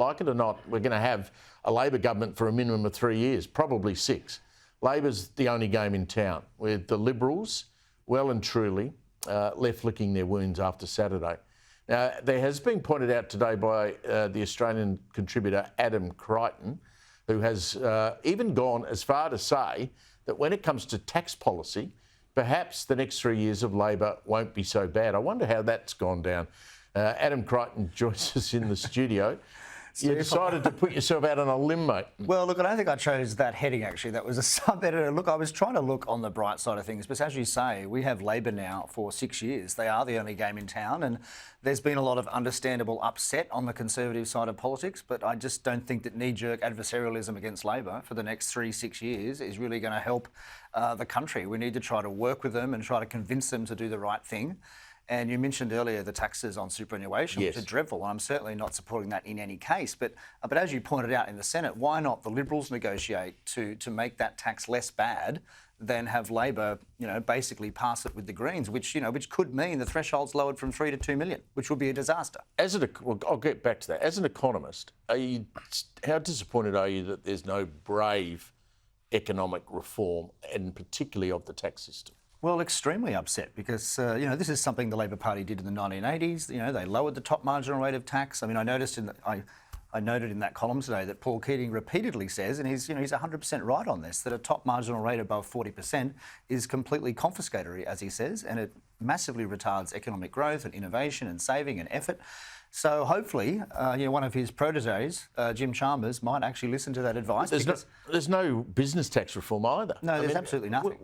Like it or not, we're going to have a Labor government for a minimum of 3 years, probably 6. Labor's the only game in town, with the Liberals well and truly left licking their wounds after Saturday. Now, there has been pointed out today by the Australian contributor Adam Creighton, who has even gone as far to say that when it comes to tax policy, perhaps the next 3 years of Labor won't be so bad. I wonder how that's gone down. Adam Creighton joins us in the studio. You decided to put yourself out on a limb, mate. Well, look, I don't think I chose that heading, actually. That was a sub-editor. Look, I was trying to look on the bright side of things, but as you say, we have Labor now for 6 years. They are the only game in town, and there's been a lot of understandable upset on the Conservative side of politics, but I just don't think that knee-jerk adversarialism against Labor for the next 6 years is really going to help the country. We need to try to work with them and try to convince them to do the right thing. And you mentioned earlier the taxes on superannuation, yes, which are dreadful. I'm certainly not supporting that in any case. But as you pointed out in the Senate, why not the Liberals negotiate to make that tax less bad than have Labor, basically pass it with the Greens, which could mean the threshold's lowered from 3 to 2 million, which would be a disaster. Well, I'll get back to that. As an economist, how disappointed are you that there's no brave economic reform, and particularly of the tax system? Well, extremely upset because, this is something the Labor Party did in the 1980s. They lowered the top marginal rate of tax. I mean, I noted in that column today that Paul Keating repeatedly says, and he's 100% right on this, that a top marginal rate above 40% is completely confiscatory, as he says, and it massively retards economic growth and innovation and saving and effort. So hopefully, one of his proteges, Jim Chalmers, might actually listen to that advice. There's no business tax reform either. No, there's absolutely nothing.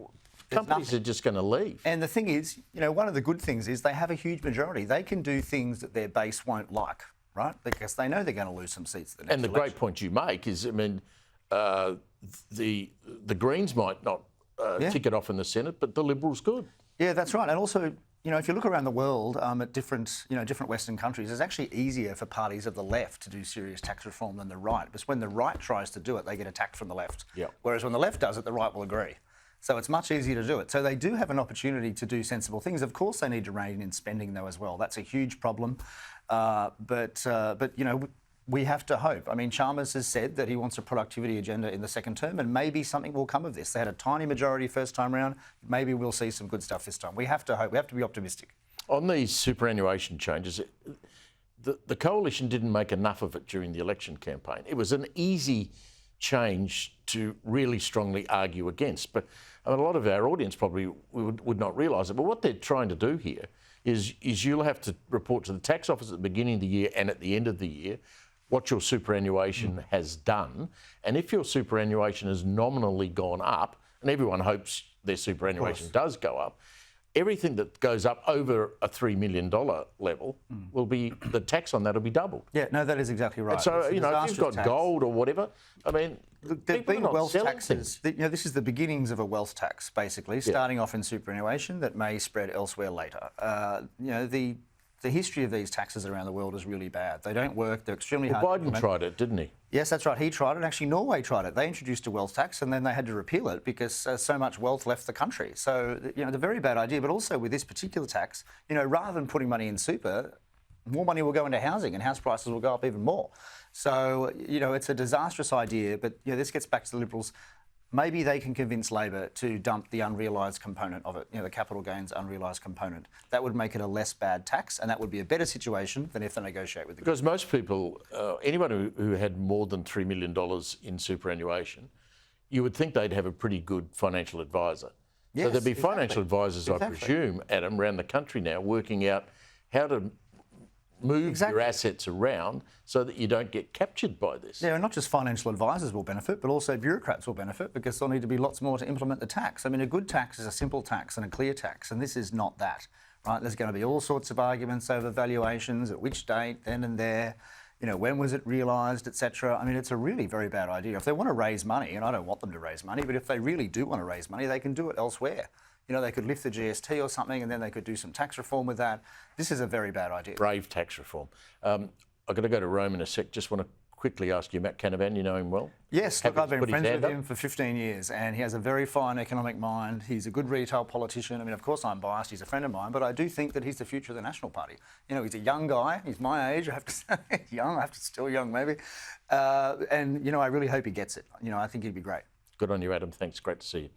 Companies are just going to leave. And the thing is, one of the good things is they have a huge majority. They can do things that their base won't like, right? Because they know they're going to lose some seats at the next election. Great point you make is, the Greens might not tick it off in the Senate, but the Liberals could. Yeah, that's right. And also, if you look around the world at different Western countries, it's actually easier for parties of the left to do serious tax reform than the right. Because when the right tries to do it, they get attacked from the left. Yep. Whereas when the left does it, the right will agree. So it's much easier to do it. So they do have an opportunity to do sensible things. Of course, they need to rein in spending, though, as well. That's a huge problem. But we have to hope. I mean, Chalmers has said that he wants a productivity agenda in the second term, and maybe something will come of this. They had a tiny majority first time round. Maybe we'll see some good stuff this time. We have to hope. We have to be optimistic. On these superannuation changes, the coalition didn't make enough of it during the election campaign. It was an easy change to really strongly argue against. But a lot of our audience probably would not realise it. But what they're trying to do here is you'll have to report to the tax office at the beginning of the year and at the end of the year what your superannuation has done. And if your superannuation has nominally gone up, and everyone hopes their superannuation does go up, everything that goes up over a $3 million level will be, the tax on that will be doubled. Yeah, no, that is exactly right. And so, if you've got gold or whatever, I mean, there've been wealth taxes. This is the beginnings of a wealth tax, basically, starting off in superannuation that may spread elsewhere later. The history of these taxes around the world is really bad. They don't work. They're extremely hard to implement. Biden tried it, didn't he? Yes, that's right. He tried it. Actually, Norway tried it. They introduced a wealth tax and then they had to repeal it because so much wealth left the country. So, it's a very bad idea. But also with this particular tax, rather than putting money in super, more money will go into housing and house prices will go up even more. So, it's a disastrous idea. But, this gets back to the Liberals. Maybe they can convince Labor to dump the unrealised component of it, the capital gains unrealised component. That would make it a less bad tax, and that would be a better situation than if they negotiate with the Because most people, anyone who had more than $3 million in superannuation, you would think they'd have a pretty good financial advisor. Yes, so there'd be financial advisors, I presume, Adam, around the country now, working out how to move your assets around so that you don't get captured by this. Yeah, and not just financial advisors will benefit, but also bureaucrats will benefit because there'll need to be lots more to implement the tax. I mean, a good tax is a simple tax and a clear tax, and this is not that, right? There's going to be all sorts of arguments over valuations, at which date, then and there, when was it realised, etc. I mean, it's a really very bad idea. If they want to raise money, and I don't want them to raise money, but if they really do want to raise money, they can do it elsewhere. They could lift the GST or something and then they could do some tax reform with that. This is a very bad idea. Brave tax reform. I've got to go to Rome in a sec. Just want to quickly ask you, Matt Canavan, you know him well? Yes, look, Happy I've to been put his friends hand with up? him for 15 years and he has a very fine economic mind. He's a good retail politician. I mean, of course I'm biased, he's a friend of mine, but I do think that he's the future of the National Party. You know, he's a young guy, he's my age, I have to say, young, I have to still young maybe. And, you know, I really hope he gets it. You know, I think he'd be great. Good on you, Adam. Thanks. Great to see you.